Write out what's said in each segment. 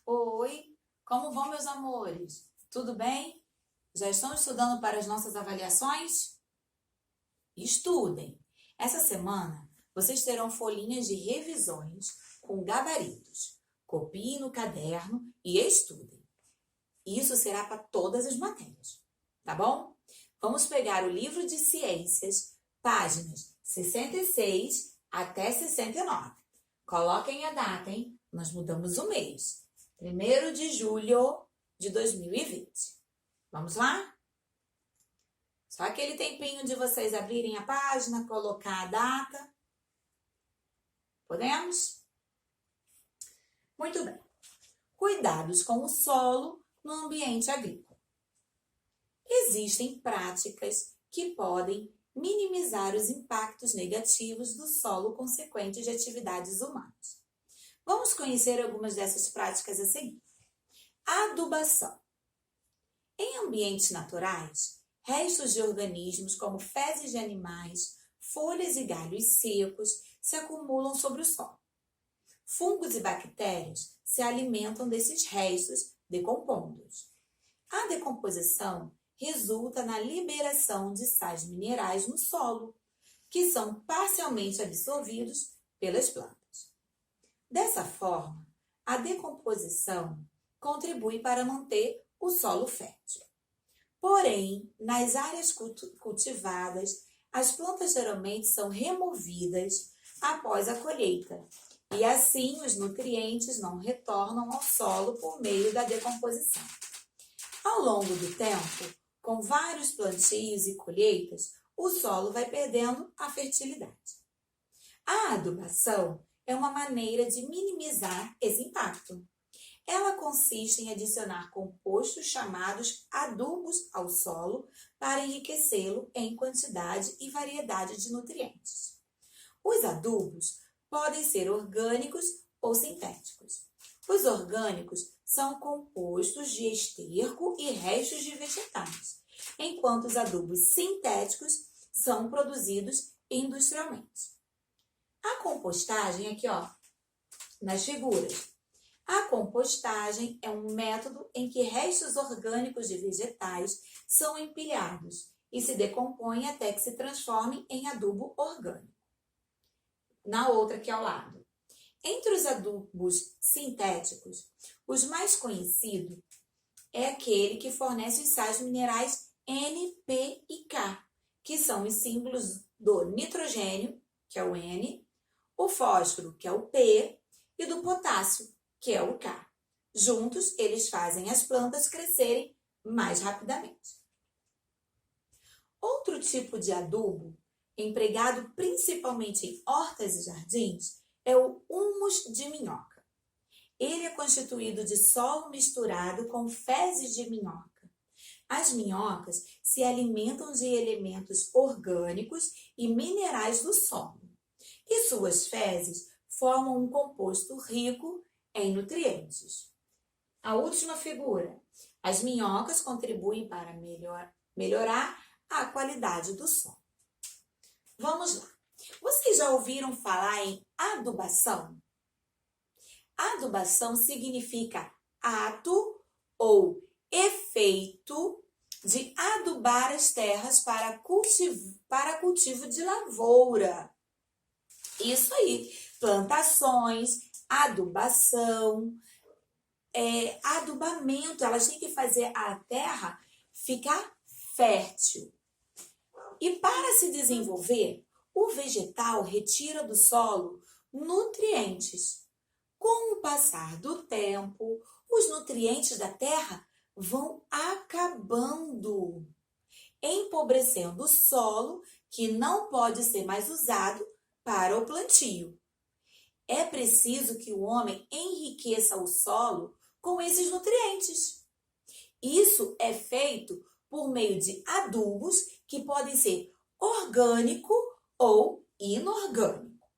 Oi, como vão, meus amores? Tudo bem? Já estão estudando para as nossas avaliações? Estudem! Essa semana vocês terão folhinhas de revisões com gabaritos. Copiem no caderno e estudem. Isso será para todas as matérias, tá bom? Vamos pegar o livro de ciências, páginas 66 até 69. Coloquem a data, hein? Nós mudamos o mês. 1º de julho de 2020. Vamos lá? Só aquele tempinho de vocês abrirem a página, colocar a data. Podemos? Muito bem. Cuidados com o solo no ambiente agrícola. Existem práticas que podem minimizar os impactos negativos do solo consequentes de atividades humanas. Vamos conhecer algumas dessas práticas a seguir. Adubação. Em ambientes naturais, restos de organismos como fezes de animais, folhas e galhos secos se acumulam sobre o solo. Fungos e bactérias se alimentam desses restos, decompondo-os. A decomposição resulta na liberação de sais minerais no solo, que são parcialmente absorvidos pelas plantas. Dessa forma, a decomposição contribui para manter o solo fértil. Porém, nas áreas cultivadas, as plantas geralmente são removidas após a colheita, e assim os nutrientes não retornam ao solo por meio da decomposição. Ao longo do tempo, com vários plantios e colheitas, o solo vai perdendo a fertilidade. A adubação é uma maneira de minimizar esse impacto. Ela consiste em adicionar compostos chamados adubos ao solo para enriquecê-lo em quantidade e variedade de nutrientes. Os adubos podem ser orgânicos ou sintéticos. Os orgânicos são compostos de esterco e restos de vegetais, enquanto os adubos sintéticos são produzidos industrialmente. A compostagem, aqui nas figuras. A compostagem é um método em que restos orgânicos de vegetais são empilhados e se decompõem até que se transformem em adubo orgânico. Na outra aqui ao lado. Entre os adubos sintéticos, os mais conhecidos é aquele que fornece os sais minerais N, P e K, que são os símbolos do nitrogênio, que é o N, o fósforo, que é o P, e do potássio, que é o K. Juntos, eles fazem as plantas crescerem mais rapidamente. Outro tipo de adubo, empregado principalmente em hortas e jardins, é o humus de minhoca. Ele é constituído de solo misturado com fezes de minhoca. As minhocas se alimentam de elementos orgânicos e minerais do solo, e suas fezes formam um composto rico em nutrientes. A última figura. As minhocas contribuem para melhorar a qualidade do solo. Vamos lá. Vocês já ouviram falar em adubação? Adubação significa ato ou efeito de adubar as terras para cultivo de lavoura. Isso aí, plantações, adubação, adubamento, elas têm que fazer a terra ficar fértil. E para se desenvolver, o vegetal retira do solo nutrientes. Com o passar do tempo, os nutrientes da terra vão acabando, empobrecendo o solo, que não pode ser mais usado para o plantio. É preciso que o homem enriqueça o solo com esses nutrientes. Isso é feito por meio de adubos que podem ser orgânico ou inorgânico.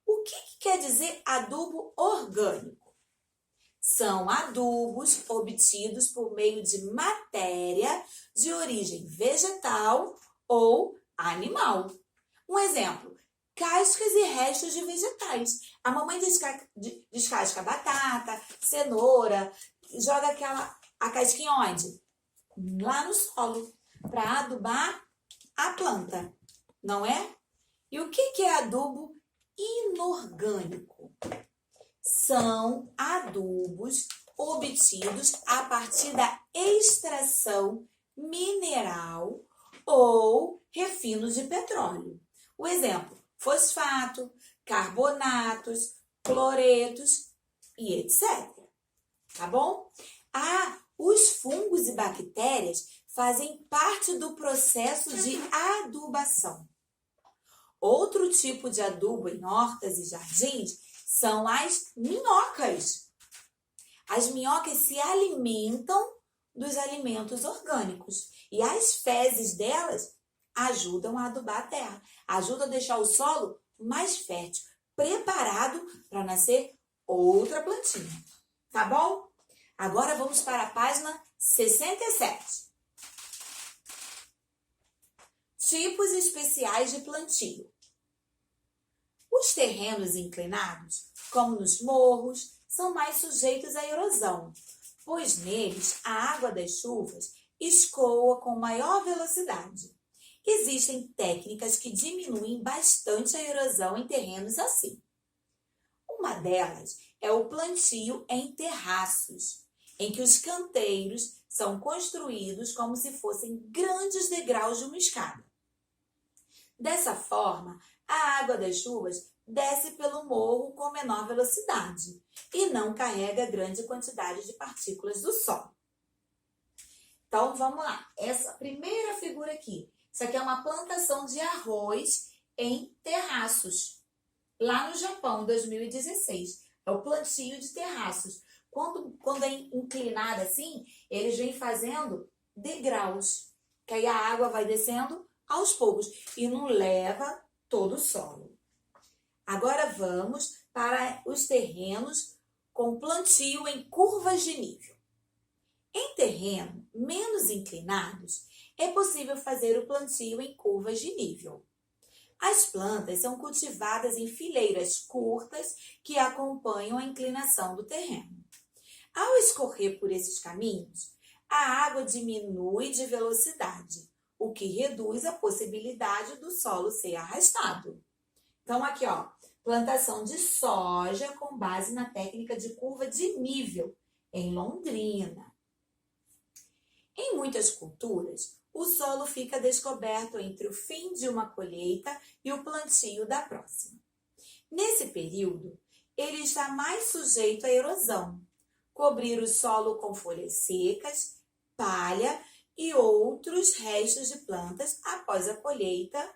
O que quer dizer adubo orgânico? São adubos obtidos por meio de matéria de origem vegetal ou animal. Um exemplo, cascas e restos de vegetais. A mamãe descasca batata, cenoura, joga a casquinha onde? Lá no solo, para adubar a planta, não é? E o que é adubo inorgânico? São adubos obtidos a partir da extração mineral ou refino de petróleo. O exemplo, fosfato, carbonatos, cloretos e etc. Tá bom? Os fungos e bactérias fazem parte do processo de adubação. Outro tipo de adubo em hortas e jardins são as minhocas. As minhocas se alimentam dos alimentos orgânicos e as fezes delas ajudam a adubar a terra, ajudam a deixar o solo mais fértil, preparado para nascer outra plantinha. Tá bom? Agora vamos para a página 67. Tipos especiais de plantio. Os terrenos inclinados, como nos morros, são mais sujeitos à erosão, pois neles a água das chuvas escoa com maior velocidade. Existem técnicas que diminuem bastante a erosão em terrenos assim. Uma delas é o plantio em terraços, em que os canteiros são construídos como se fossem grandes degraus de uma escada. Dessa forma, a água das chuvas desce pelo morro com menor velocidade e não carrega grande quantidade de partículas do solo. Então, vamos lá. Essa primeira figura aqui, isso aqui é uma plantação de arroz em terraços, lá no Japão, 2016. É o plantio de terraços. Quando é inclinado assim, eles vêm fazendo degraus, que aí a água vai descendo aos poucos e não leva todo o solo. Agora vamos para os terrenos com plantio em curvas de nível. Em terreno menos inclinados, é possível fazer o plantio em curvas de nível. As plantas são cultivadas em fileiras curtas que acompanham a inclinação do terreno. Ao escorrer por esses caminhos, a água diminui de velocidade, o que reduz a possibilidade do solo ser arrastado. Então, aqui, ó, plantação de soja com base na técnica de curva de nível, em Londrina. Em muitas culturas, o solo fica descoberto entre o fim de uma colheita e o plantio da próxima. Nesse período, ele está mais sujeito à erosão. Cobrir o solo com folhas secas, palha e outros restos de plantas após a colheita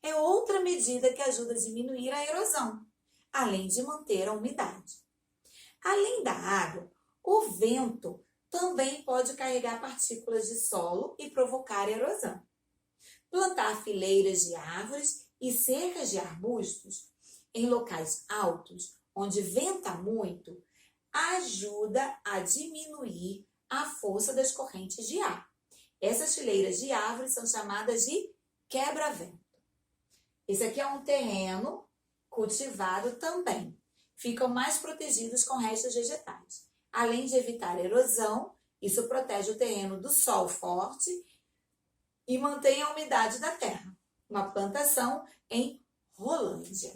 é outra medida que ajuda a diminuir a erosão, além de manter a umidade. Além da água, o vento também pode carregar partículas de solo e provocar erosão. Plantar fileiras de árvores e cercas de arbustos em locais altos, onde venta muito, ajuda a diminuir a força das correntes de ar. Essas fileiras de árvores são chamadas de quebra-vento. Esse aqui é um terreno cultivado também. Ficam mais protegidos com restos vegetais. Além de evitar erosão, isso protege o terreno do sol forte e mantém a umidade da terra. Uma plantação em Rolândia.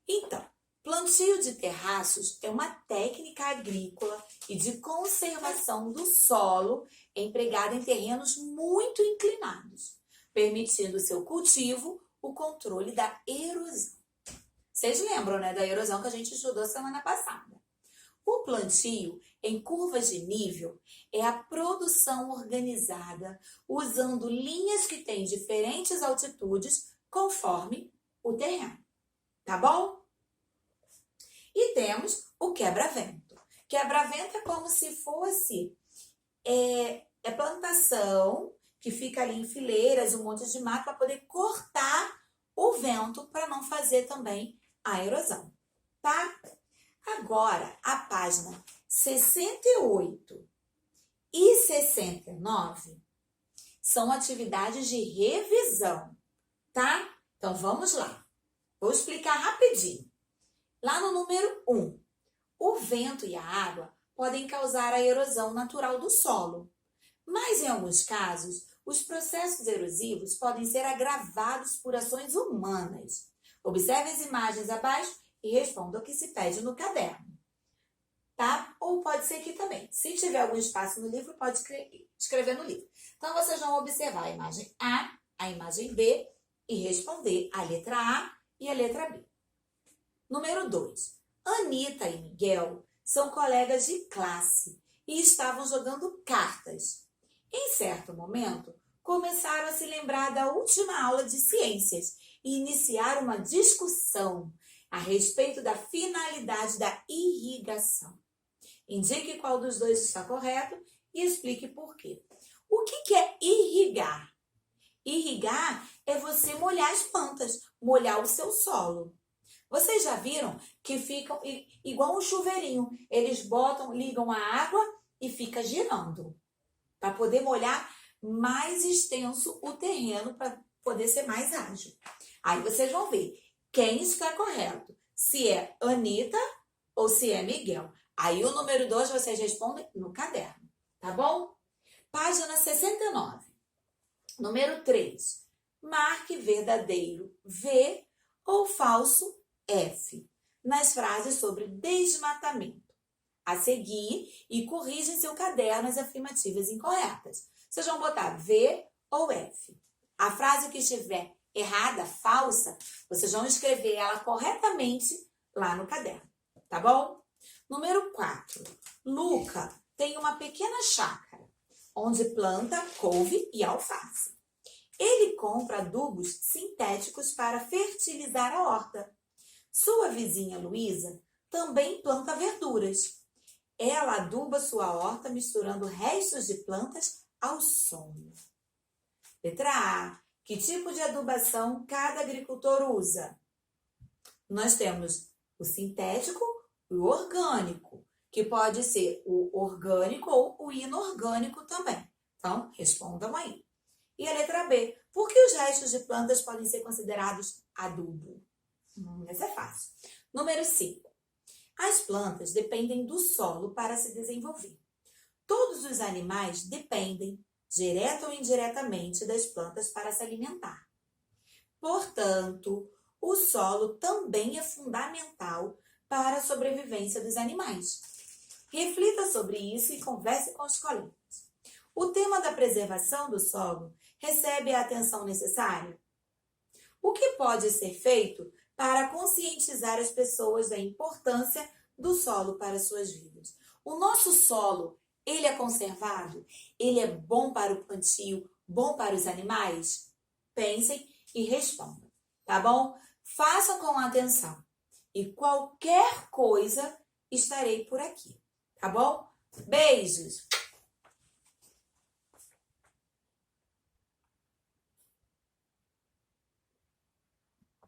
Então, plantio de terraços é uma técnica agrícola e de conservação do solo empregada em terrenos muito inclinados, permitindo seu cultivo o controle da erosão. Vocês lembram, né, da erosão que a gente estudou semana passada? O plantio em curvas de nível é a produção organizada usando linhas que têm diferentes altitudes conforme o terreno. Tá bom? E temos o quebra-vento. Quebra-vento é como se fosse plantação que fica ali em fileiras, um monte de mato para poder cortar o vento para não fazer também a erosão, tá? Agora, a página 68 e 69 são atividades de revisão, tá? Então, vamos lá. Vou explicar rapidinho. Lá no número 1, o vento e a água podem causar a erosão natural do solo, mas em alguns casos, os processos erosivos podem ser agravados por ações humanas. Observe as imagens abaixo e responda o que se pede no caderno, tá? Ou pode ser aqui também. Se tiver algum espaço no livro, pode escrever no livro. Então, vocês vão observar a imagem A, a imagem B e responder a letra A e a letra B. Número 2. Anitta e Miguel são colegas de classe e estavam jogando cartas. Em certo momento, começaram a se lembrar da última aula de ciências e iniciaram uma discussão a respeito da finalidade da irrigação. Indique qual dos dois está correto e explique por quê. O que é irrigar? Irrigar é você molhar as plantas, molhar o seu solo. Vocês já viram que ficam igual um chuveirinho. Eles ligam a água e fica girando para poder molhar mais extenso o terreno para poder ser mais ágil. Aí vocês vão ver quem está correto, se é Anitta ou se é Miguel. Aí o número 2 vocês respondem no caderno, tá bom? Página 69. Número 3. Marque verdadeiro V ou falso F nas frases sobre desmatamento. A seguir, e corrija em seu caderno as afirmativas incorretas. Vocês vão botar V ou F. A frase que estiver errada, falsa, vocês vão escrever ela corretamente lá no caderno, tá bom? Número 4. Luca tem uma pequena chácara, onde planta couve e alface. Ele compra adubos sintéticos para fertilizar a horta. Sua vizinha Luísa também planta verduras. Ela aduba sua horta misturando restos de plantas ao solo. Letra A. Que tipo de adubação cada agricultor usa? Nós temos o sintético e o orgânico, que pode ser o orgânico ou o inorgânico também. Então, respondam aí. E a letra B. Por que os restos de plantas podem ser considerados adubo? Essa é fácil. Número 5. As plantas dependem do solo para se desenvolver. Todos os animais dependem, direta ou indiretamente, das plantas para se alimentar. Portanto, o solo também é fundamental para a sobrevivência dos animais. Reflita sobre isso e converse com os colegas. O tema da preservação do solo recebe a atenção necessária? O que pode ser feito para conscientizar as pessoas da importância do solo para suas vidas? O nosso solo, ele é conservado? Ele é bom para o plantio, bom para os animais? Pensem e respondam, tá bom? Façam com atenção. E qualquer coisa, estarei por aqui, tá bom? Beijos!